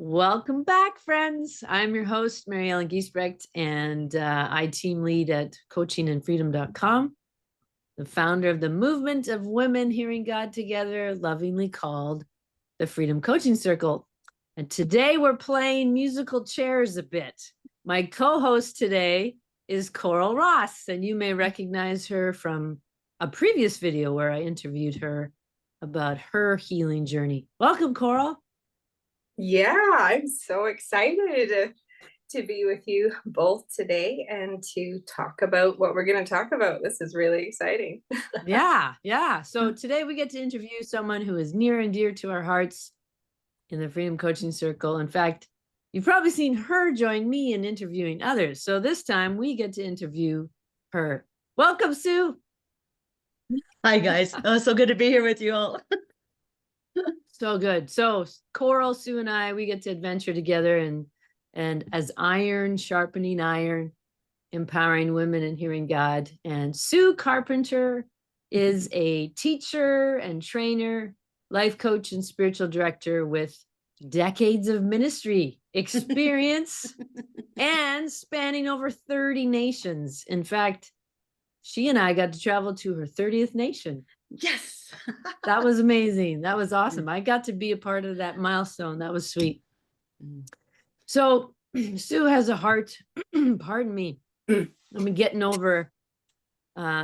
Welcome back, friends. I'm your host, Merri Ellen Giesbrecht, and I team lead at coachingandfreedom.com, the founder of the movement of women hearing God together, lovingly called the Freedom Coaching Circle. And today we're playing musical chairs a bit. My co-host today is Coral Ross, and you may recognize her from a previous video where I interviewed her about her healing journey. Welcome, Coral. Yeah, I'm so excited to be with you both today and to talk about what we're going to talk about. This is really exciting. Yeah. So today we get to interview someone who is near and dear to our hearts in the Freedom Coaching Circle. In fact, you've probably seen her join me in interviewing others. So this time we get to interview her. Welcome, Sue. Hi, guys. Oh, so good to be here with you all. So good. So Coral, Sue, and I, we get to adventure together and as iron sharpening iron, empowering women and hearing God. And Sue Carpenter is a teacher and trainer, life coach, and spiritual director with decades of ministry experience and spanning over 30 nations. In fact, she and I got to travel to her 30th nation. Yes. That was amazing. That was awesome. I got to be a part of that milestone. That was sweet. So Sue has a heart, pardon me. I'm getting over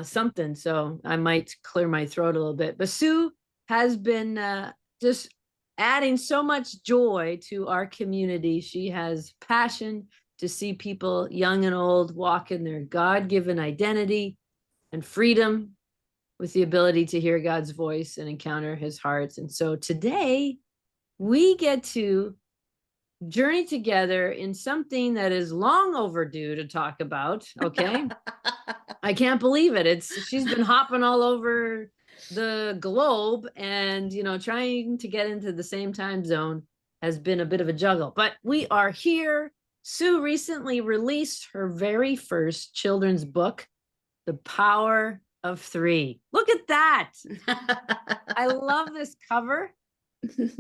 something, so I might clear my throat a little bit. But Sue has been just adding so much joy to our community. She has passion to see people, young and old, walk in their God-given identity and freedom with the ability to hear God's voice and encounter his heart. And so today we get to journey together in something that is long overdue to talk about. Okay. I can't believe it. She's been hopping all over the globe and, trying to get into the same time zone has been a bit of a juggle, but we are here. Sue recently released her very first children's book, The Power of Three. Look at that. I love this cover.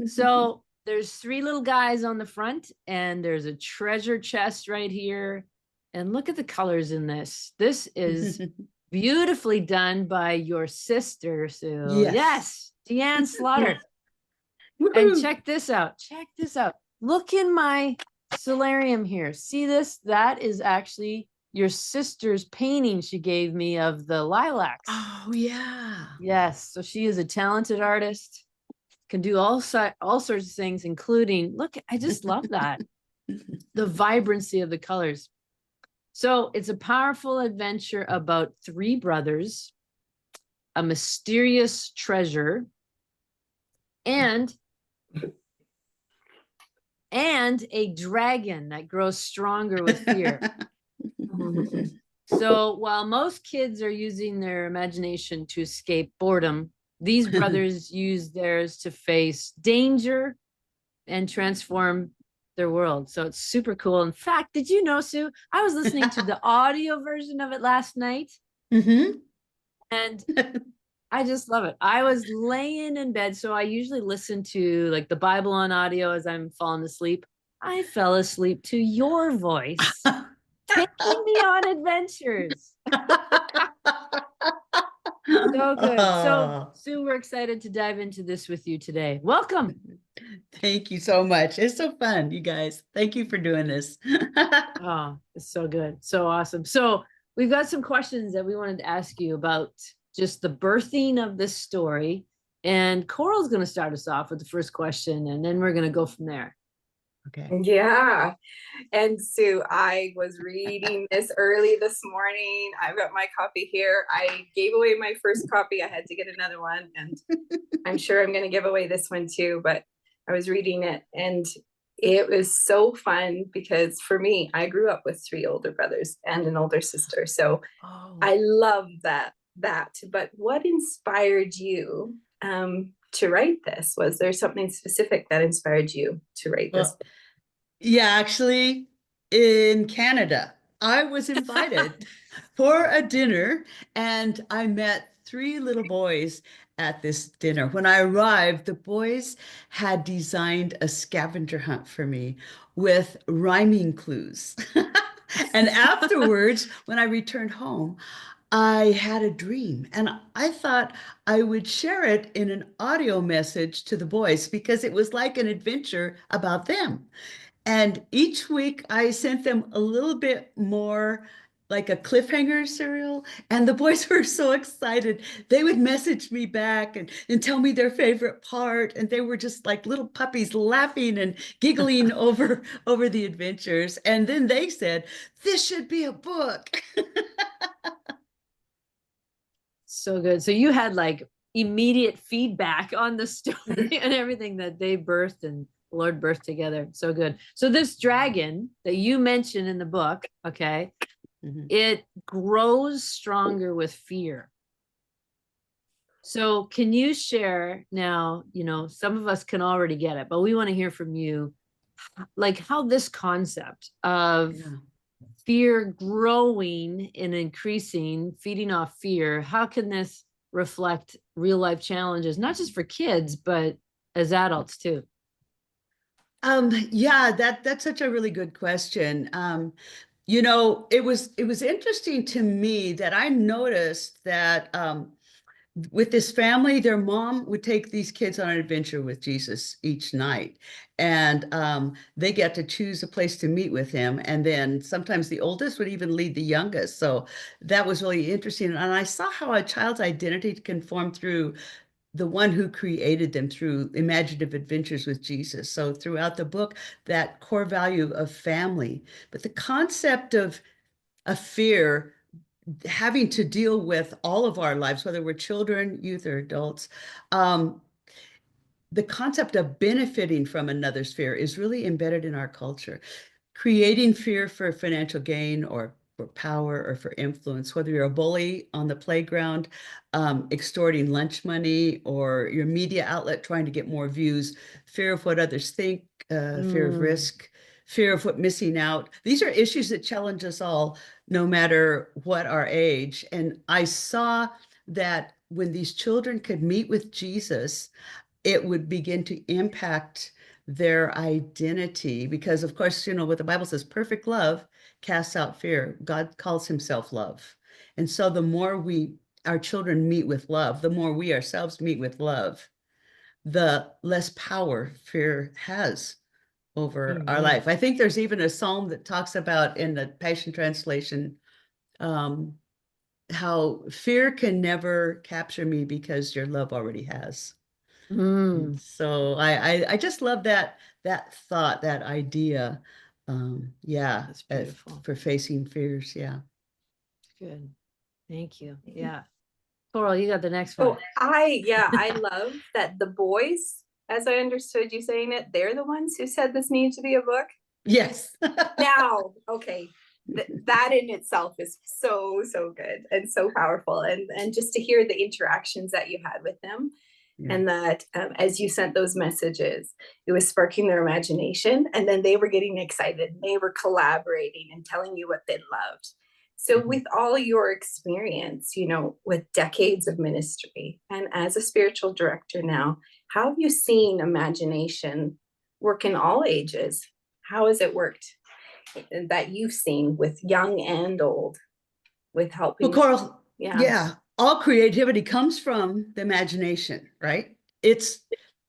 So there's three little guys on the front and there's a treasure chest right here. And look at the colors in this. This is beautifully done by your sister, Sue. Yes, Deanne Slaughter. And check this out. Check this out. Look in my solarium here. See this? That is actually your sister's painting she gave me of the lilacs. Oh, yeah. Yes. So she is a talented artist, can do all sorts of things, including, look, I just love that. The vibrancy of the colors. So it's a powerful adventure about three brothers, a mysterious treasure, and a dragon that grows stronger with fear. So while most kids are using their imagination to escape boredom, these brothers use theirs to face danger and transform their world. So it's super cool. In fact, did you know, Sue, I was listening to the audio version of it last night. And I just love it. I was laying in bed. So I usually listen to like the Bible on audio as I'm falling asleep. I fell asleep to your voice, taking me on adventures. So good. So Sue, we're excited to dive into this with you today. Welcome. Thank you so much. It's so fun, you guys. Thank you for doing this. Oh, it's so good. So awesome. So we've got some questions that we wanted to ask you about just the birthing of this story. And Coral's going to start us off with the first question, and then we're going to go from there. Okay. Yeah. And Sue, I was reading this early this morning. I've got my copy here. I gave away my first copy. I had to get another one. And I'm sure I'm going to give away this one too. But I was reading it and it was so fun because for me, I grew up with three older brothers and an older sister. So I love that. But what inspired you to write this? Was there something specific that inspired you to write this? Yeah, actually, in Canada, I was invited for a dinner and I met three little boys at this dinner. When I arrived, the boys had designed a scavenger hunt for me with rhyming clues. And afterwards, when I returned home, I had a dream, and I thought I would share it in an audio message to the boys because it was like an adventure about them. And each week I sent them a little bit more like a cliffhanger serial. And the boys were so excited. They would message me back and tell me their favorite part. And they were just like little puppies laughing and giggling over the adventures. And then they said, this should be a book. So good. So you had like immediate feedback on the story and everything that they birthed and Lord birthed together. So good. So this dragon that you mentioned in the book, okay, it grows stronger with fear. So can you share now, you know, some of us can already get it, but we want to hear from you, like how this concept of fear growing and increasing, feeding off fear, how can this reflect real life challenges, not just for kids, but as adults too? Yeah, that's such a really good question. You know, it was interesting to me that I noticed that with this family, their mom would take these kids on an adventure with Jesus each night. And they get to choose a place to meet with him. And then sometimes the oldest would even lead the youngest. So that was really interesting. And I saw how a child's identity can form through the one who created them through imaginative adventures with Jesus. So throughout the book, that core value of family, but the concept of a fear having to deal with all of our lives, whether we're children, youth, or adults, the concept of benefiting from another's fear is really embedded in our culture. Creating fear for financial gain or for power or for influence, whether you're a bully on the playground, extorting lunch money, or your media outlet trying to get more views, fear of what others think, fear of risk, fear of what missing out. These are issues that challenge us all, no matter what our age. And I saw that when these children could meet with Jesus, it would begin to impact their identity because, of course, you know what the Bible says, perfect love casts out fear. God calls himself love. And so the more our children meet with love, the more we ourselves meet with love, the less power fear has over our life. I think there's even a psalm that talks about in the Passion Translation, how fear can never capture me because your love already has. So I just love that thought, that idea. Yeah, That's beautiful. for facing fears. Yeah. Good. Thank you. Yeah. Coral, you got the next one. Oh, I love that the boys, as I understood you saying it, they're the ones who said this needs to be a book. Yes. Now, okay, that in itself is so good and so powerful, and just to hear the interactions that you had with them. Yeah. And that as you sent those messages, it was sparking their imagination, and then they were getting excited, and they were collaborating and telling you what they loved. So with all your experience, you know, with decades of ministry and as a spiritual director now, how have you seen imagination work in all ages? How has it worked that you've seen with young and old with helping? Well, Coral, yeah, all creativity comes from the imagination, right? It's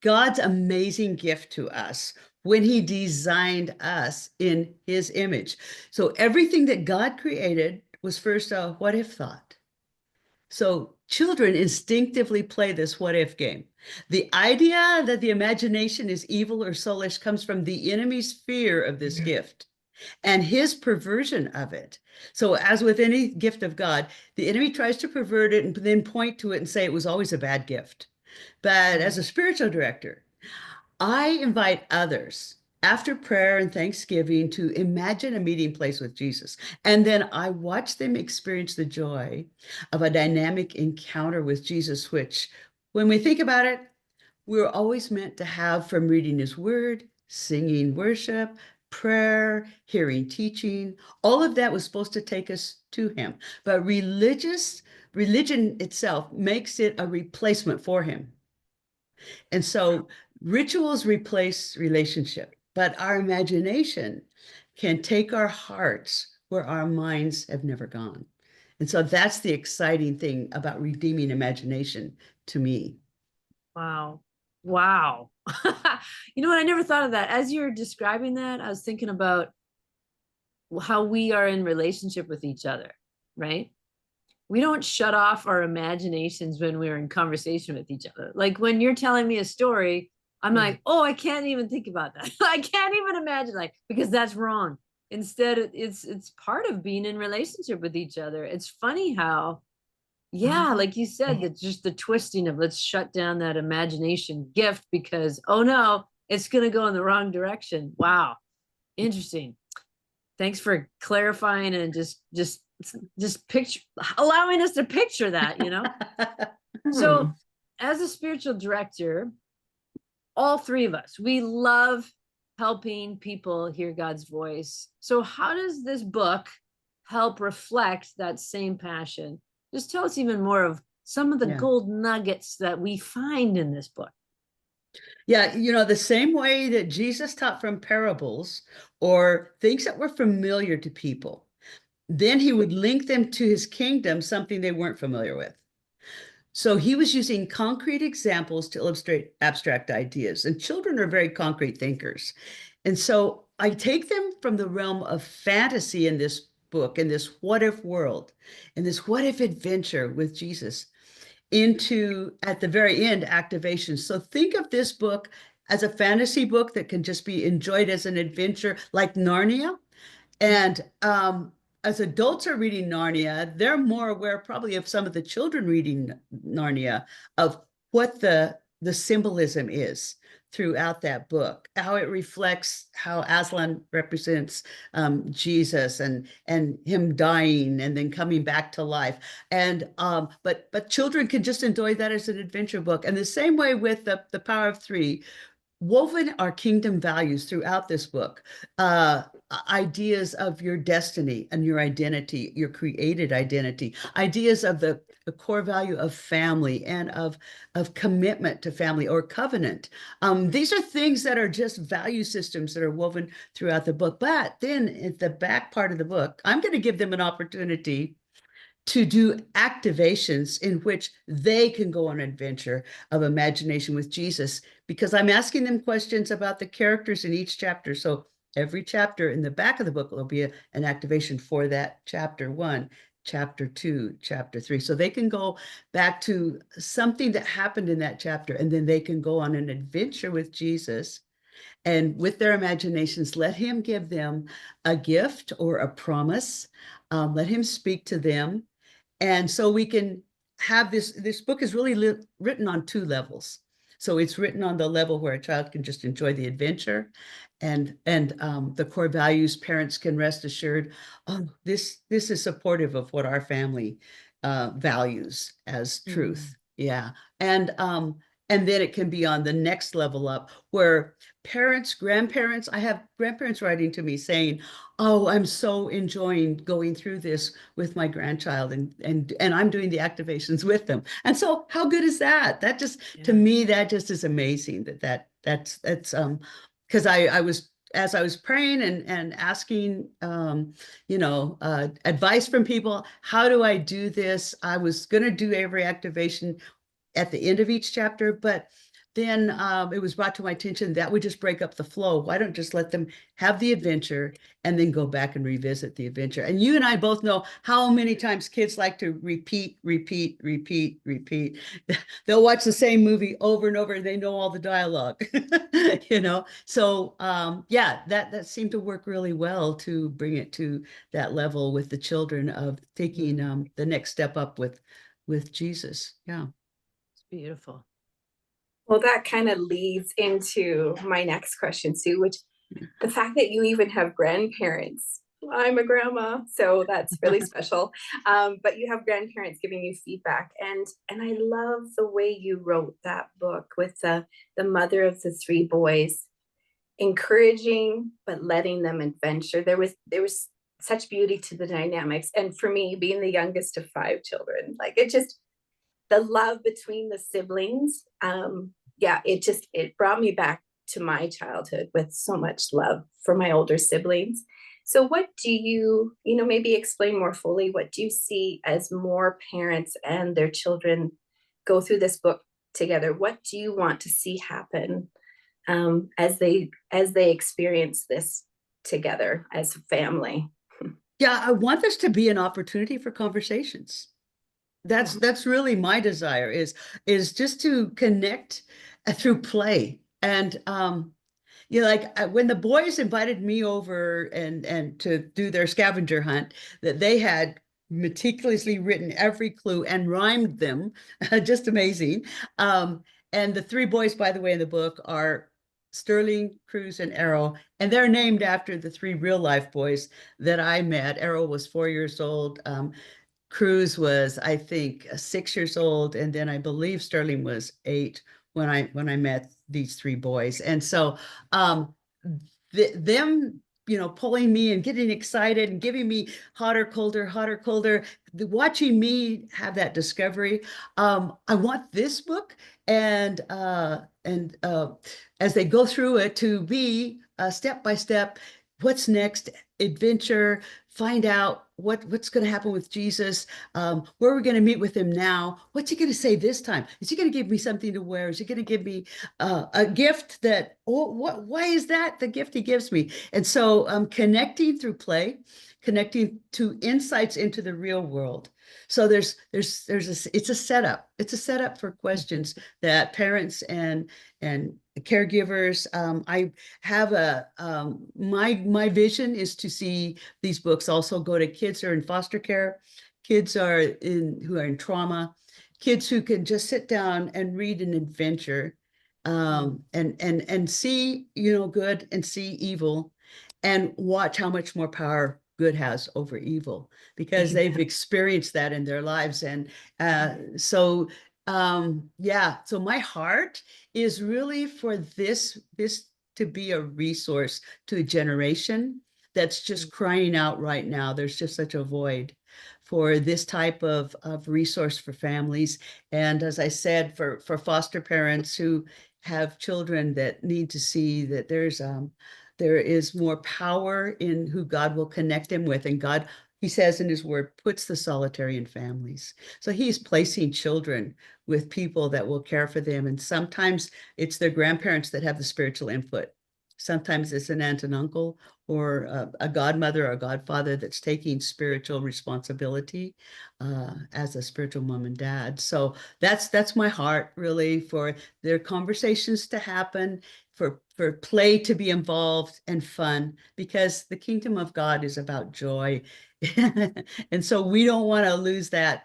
God's amazing gift to us when he designed us in his image. So everything that God created was first a what if thought. So children instinctively play this what if game. The idea that the imagination is evil or soulish comes from the enemy's fear of this gift and his perversion of it. So as with any gift of God, the enemy tries to pervert it and then point to it and say it was always a bad gift. But as a spiritual director, I invite others after prayer and thanksgiving to imagine a meeting place with Jesus. And then I watch them experience the joy of a dynamic encounter with Jesus, which, when we think about it, we're always meant to have from reading his word, singing worship, prayer, hearing teaching. All of that was supposed to take us to him. But religious religion itself makes it a replacement for him. And so rituals replace relationship, but our imagination can take our hearts where our minds have never gone. And so that's the exciting thing about redeeming imagination to me. Wow. Wow. You know what? I never thought of that. As you're describing that, I was thinking about how we are in relationship with each other, right? We don't shut off our imaginations when we're in conversation with each other. Like when you're telling me a story, I'm like, oh, I can't even think about that. I can't even imagine, like, because that's wrong. Instead, it's part of being in relationship with each other. It's funny how, yeah, like you said, that just the twisting of let's shut down that imagination gift because, oh no, it's gonna go in the wrong direction. Wow, interesting. Thanks for clarifying and just picture, allowing us to picture that, you know. So as a spiritual director, all three of us, we love helping people hear God's voice. So how does this book help reflect that same passion? Just tell us even more of some of the gold nuggets that we find in this book. Yeah, you know, the same way that Jesus taught from parables or things that were familiar to people, then he would link them to his kingdom, something they weren't familiar with. So he was using concrete examples to illustrate abstract ideas, and children are very concrete thinkers. And so I take them from the realm of fantasy in this book, in this what if world, in this what if adventure with Jesus, into, at the very end, activation. So think of this book as a fantasy book that can just be enjoyed as an adventure like Narnia. And as adults are reading Narnia, they're more aware probably of some of the children reading Narnia of what the symbolism is throughout that book, how it reflects how Aslan represents Jesus and him dying and then coming back to life. And but children can just enjoy that as an adventure book. And the same way with the Power of Three, woven are kingdom values throughout this book. Ideas of your destiny and your identity, your created identity, ideas of the core value of family and of commitment to family or covenant. These are things that are just value systems that are woven throughout the book. But then at the back part of the book, I'm going to give them an opportunity to do activations in which they can go on an adventure of imagination with Jesus, because I'm asking them questions about the characters in each chapter. So every chapter in the back of the book will be an activation for that chapter 1, chapter 2, chapter 3. So they can go back to something that happened in that chapter, and then they can go on an adventure with Jesus. And with their imaginations, let him give them a gift or a promise. Let him speak to them. And so we can have this book is really written on 2 levels. So it's written on the level where a child can just enjoy the adventure and the core values. Parents can rest assured, oh, this is supportive of what our family values as truth. Yeah. And then it can be on the next level up where parents, grandparents, I have grandparents writing to me saying, oh, I'm so enjoying going through this with my grandchild and I'm doing the activations with them. And so how good is that? That just, to me, that just is amazing that's because I was, as I was praying and asking, advice from people, how do I do this? I was going to do every activation at the end of each chapter, but then it was brought to my attention that would just break up the flow. Why don't just let them have the adventure and then go back and revisit the adventure? And you and I both know how many times kids like to repeat. They'll watch the same movie over and over and they know all the dialogue, So yeah, that seemed to work really well to bring it to that level with the children of taking the next step up with Jesus. Yeah. Beautiful. Well, that kind of leads into my next question, Sue, which the fact that you even have grandparents. I'm a grandma, so that's really special. But you have grandparents giving you feedback, and I love the way you wrote that book with the mother of the 3 boys, encouraging but letting them adventure. There was such beauty to the dynamics. And for me, being the youngest of 5 children, like it just, the love between the siblings, yeah, it brought me back to my childhood with so much love for my older siblings. So what do you know, maybe explain more fully, what do you see as more parents and their children go through this book together? What do you want to see happen as they experience this together as a family? Yeah, I want this to be an opportunity for conversations. That's really my desire, is just to connect through play. And you know, like when the boys invited me over and to do their scavenger hunt, that they had meticulously written every clue and rhymed them, just amazing. And the 3 boys, by the way, in the book are Sterling, Cruz, and Errol, and they're named after the 3 real life boys that I met. Errol was 4 years old. Cruz was, I think, 6 years old, and then I believe Sterling was 8 when I met these 3 boys. And so them, you know, pulling me and getting excited and giving me hotter, colder, watching me have that discovery. I want this book and as they go through it to be step by step, what's next, adventure, find out what's going to happen with Jesus, where we're going to meet with him now. What's he going to say this time? Is he going to give me something to wear? Is he going to give me a gift that, why is that the gift he gives me? And so connecting through play, connecting to insights into the real world. So it's a setup. It's a setup for questions that parents and caregivers. I have my vision is to see these books also go to kids who are in foster care, kids who are in trauma, kids who can just sit down and read an adventure, and see, you know, good and see evil, and watch how much more power good has over evil, because they've experienced that in their lives. And yeah, so my heart is really for this to be a resource to a generation that's just crying out right now. There's just such a void for this type of resource for families. And as I said, for foster parents who have children that need to see that there is more power in who God will connect them with. And God, he says in his word, puts the solitary in families. So he's placing children with people that will care for them. And sometimes it's their grandparents that have the spiritual input. Sometimes it's an aunt and uncle or a godmother or a godfather that's taking spiritual responsibility as a spiritual mom and dad. So that's my heart, really, for their conversations to happen, for play to be involved, and fun, because the kingdom of God is about joy. And so we don't want to lose that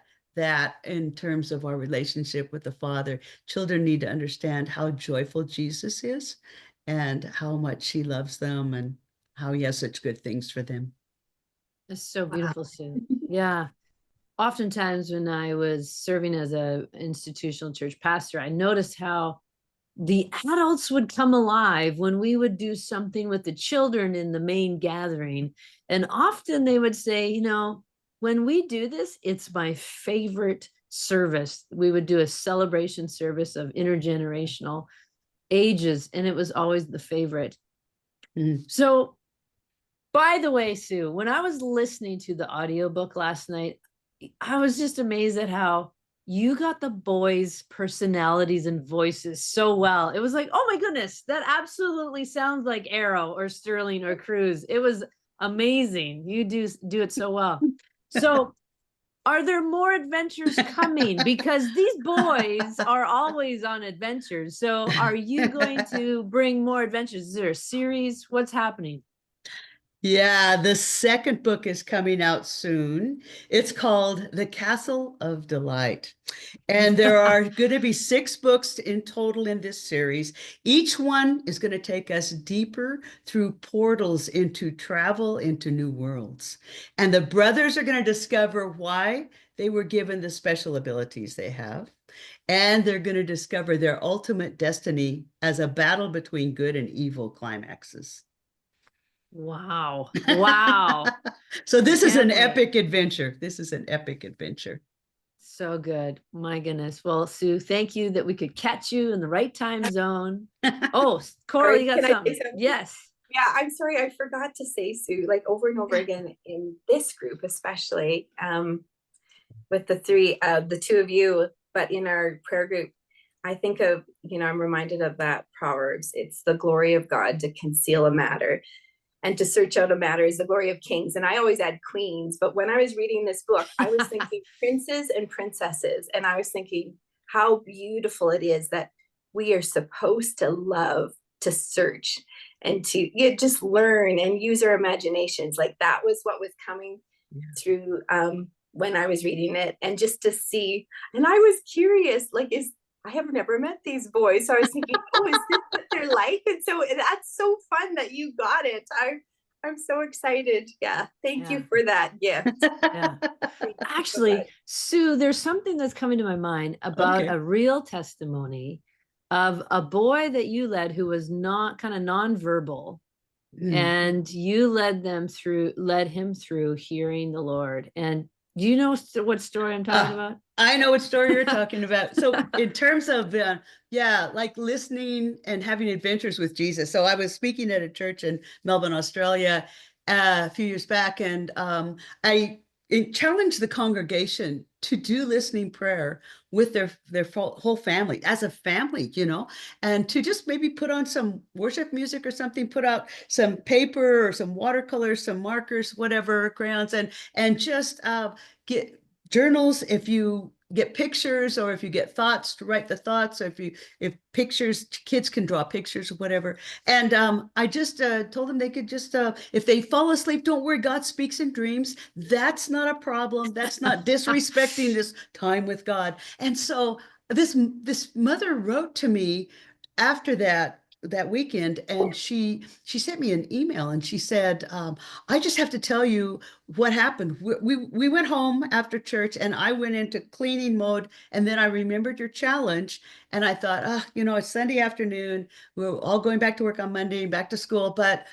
in terms of our relationship with the Father. Children need to understand how joyful Jesus is and how much he loves them and how he has such good things for them. That's so beautiful, Sue. Yeah. Oftentimes when I was serving as a institutional church pastor, I noticed how the adults would come alive when we would do something with the children in the main gathering. And often they would say, you know, when we do this, it's my favorite service. We would do a celebration service of intergenerational ages, and it was always the favorite. So, by the way, Sue, when I was listening to the audiobook last night, I was just amazed at how you got the boys' personalities and voices so well. It was like, oh my goodness, that absolutely sounds like Arrow or Sterling or Cruz. It was amazing. You do it so well. So are there more adventures coming? Because these boys are always on adventures. So are you going to bring more adventures? Is there a series? What's happening? Yeah, the second book is coming out soon. It's called The Castle of Delight. And there are going to be 6 books in total in this series. Each one is going to take us deeper through portals into travel into new worlds. And the brothers are going to discover why they were given the special abilities they have. And they're going to discover their ultimate destiny as a battle between good and evil climaxes. Wow. Wow. So this is an Can't wait. epic adventure. This is an epic adventure. So good. My goodness. Well, Sue, thank you that we could catch you in the right time zone. Oh, Coral, you got Can I say something? something? Yes. Yeah, I'm sorry, I forgot to say, Sue, like over and over again in this group, especially with the two of you, but in our prayer group, I think of, I'm reminded of that Proverbs. It's the glory of God to conceal a matter and to search out a matter is the glory of kings. And I always add queens, but when I was reading this book, I was thinking princes and princesses. And I was thinking how beautiful it is that we are supposed to love, to search, and to just learn and use our imaginations. Like that was what was coming through when I was reading it. And just to see, and I was curious, like, I have never met these boys. So I was thinking, oh, is this what they're like? And so that's so fun that you got it. I'm so excited. Yeah. Thank you for that gift. Yeah. Actually, Sue, there's something that's coming to my mind about a real testimony of a boy that you led who was not kind of nonverbal. And you led him through hearing the Lord. And do you know what story I'm talking about? I know what story you're talking about. So in terms of, like listening and having adventures with Jesus. So I was speaking at a church in Melbourne, Australia, a few years back, and I challenged the congregation to do listening prayer with their whole family, as a family, and to just maybe put on some worship music or something, put out some paper or some watercolors, some markers, whatever, crayons, and just get journals. If you get pictures, or if you get thoughts, to write the thoughts, or if pictures, kids can draw pictures or whatever. And I just told them they could just, if they fall asleep, don't worry, God speaks in dreams. That's not a problem. That's not disrespecting this time with God. And so this mother wrote to me after that weekend, and she sent me an email, and she said, I just have to tell you what happened. We went home after church, and I went into cleaning mode, and then I remembered your challenge, and I thought, it's Sunday afternoon, we're all going back to work on Monday, back to school, but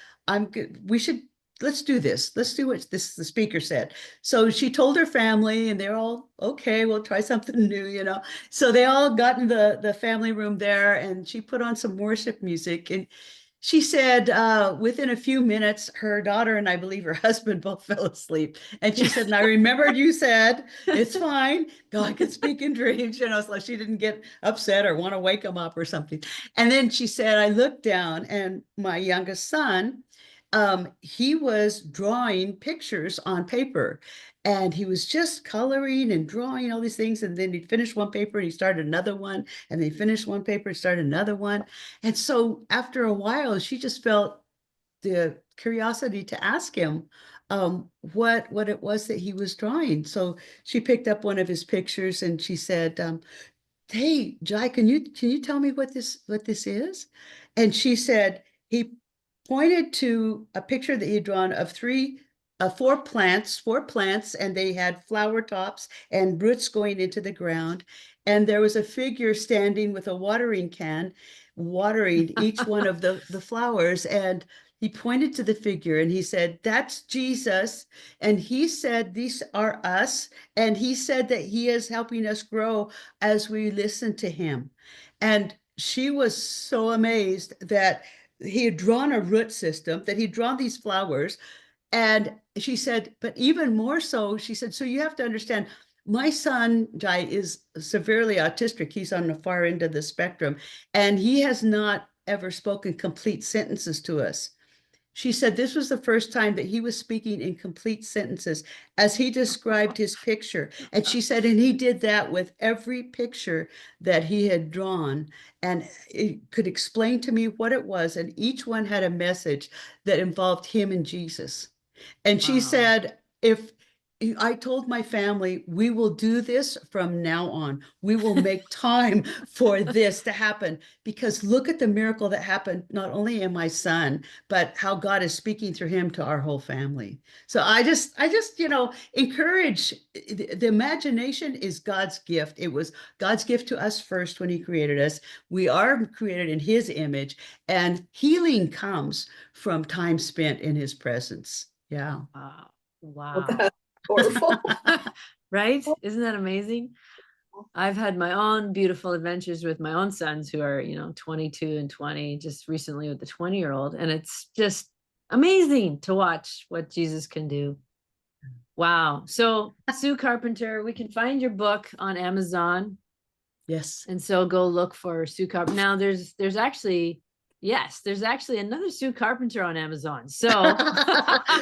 let's do this. Let's do what the speaker said. So she told her family, and they're all, okay, we'll try something new, So they all got in the family room there, and she put on some worship music. And she said within a few minutes, her daughter and I believe her husband both fell asleep. And she said, and I remembered you said, it's fine, God can speak in dreams, so she didn't get upset or want to wake him up or something. And then she said, I looked down, and my youngest son, he was drawing pictures on paper, and he was just coloring and drawing all these things. And then he'd finish one paper and he started another one, and then he finished one paper and started another one. And so after a while, she just felt the curiosity to ask him what it was that he was drawing. So she picked up one of his pictures, and she said, hey, Jai, can you tell me what this is? And she said, he pointed to a picture that he had drawn of four plants, and they had flower tops and roots going into the ground. And there was a figure standing with a watering can, watering each one of the flowers. And he pointed to the figure, and he said, that's Jesus. And he said, these are us. And he said that he is helping us grow as we listen to him. And she was so amazed that he had drawn a root system, that he'd drawn these flowers. And she said, but even more so, she said, so you have to understand, my son, Jai, is severely autistic. He's on the far end of the spectrum, and he has not ever spoken complete sentences to us. She said this was the first time that he was speaking in complete sentences as he described his picture. And she said, and he did that with every picture that he had drawn, and it could explain to me what it was. And each one had a message that involved him and Jesus. And she said, if I told my family, we will do this from now on. We will make time for this to happen, because look at the miracle that happened, not only in my son, but how God is speaking through him to our whole family. So I just, encourage the imagination is God's gift. It was God's gift to us first when he created us. We are created in his image, and healing comes from time spent in his presence. Yeah. Wow. Well, Wow. that's powerful. Right? Isn't that amazing? I've had my own beautiful adventures with my own sons who are, 22 and 20, just recently with the 20-year-old. And it's just amazing to watch what Jesus can do. Wow. So Sue Carpenter, we can find your book on Amazon. Yes. And so go look for Sue Carpenter. Now there's actually another Sue Carpenter on Amazon. So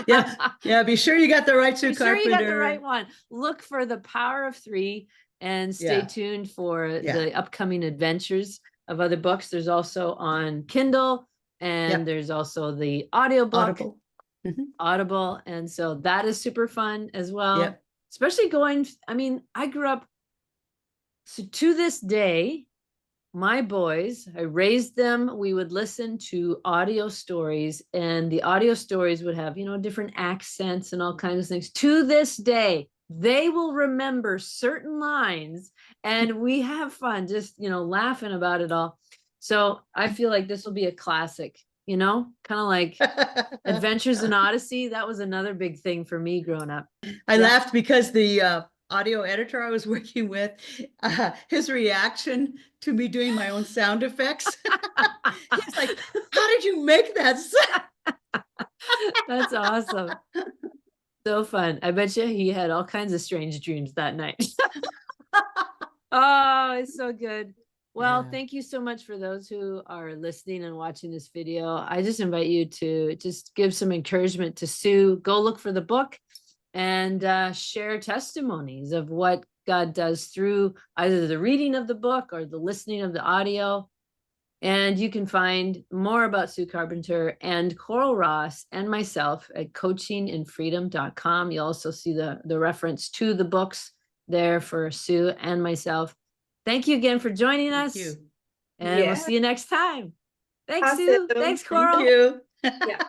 yeah. Be sure you got the right Sue be sure Carpenter. you got the right one. Look for The Power of Three and stay tuned for the upcoming adventures of other books. There's also on Kindle, and there's also the audiobook. Audible. And so that is super fun as well. Especially I grew up, so to this day, my boys, I raised them, we would listen to audio stories, and the audio stories would have, different accents and all kinds of things. To this day, they will remember certain lines, and we have fun just, laughing about it all. So I feel like this will be a classic, kind of like Adventures in Odyssey. That was another big thing for me growing up. I laughed because the audio editor I was working with, his reaction to me doing my own sound effects. He's like, how did you make that sound? That's awesome. So fun. I bet you he had all kinds of strange dreams that night. Oh, it's so good. Well, thank you so much for those who are listening and watching this video. I just invite you to just give some encouragement to Sue. Go look for the book and share testimonies of what God does through either the reading of the book or the listening of the audio. And you can find more about Sue Carpenter and Coral Ross and myself at coachinginfreedom.com. You'll also see the reference to the books there for Sue and myself. Thank you again for joining us. Thank you. And we'll see you next time. Thanks, Awesome. Sue. Thanks, Coral. Thank you. Yeah.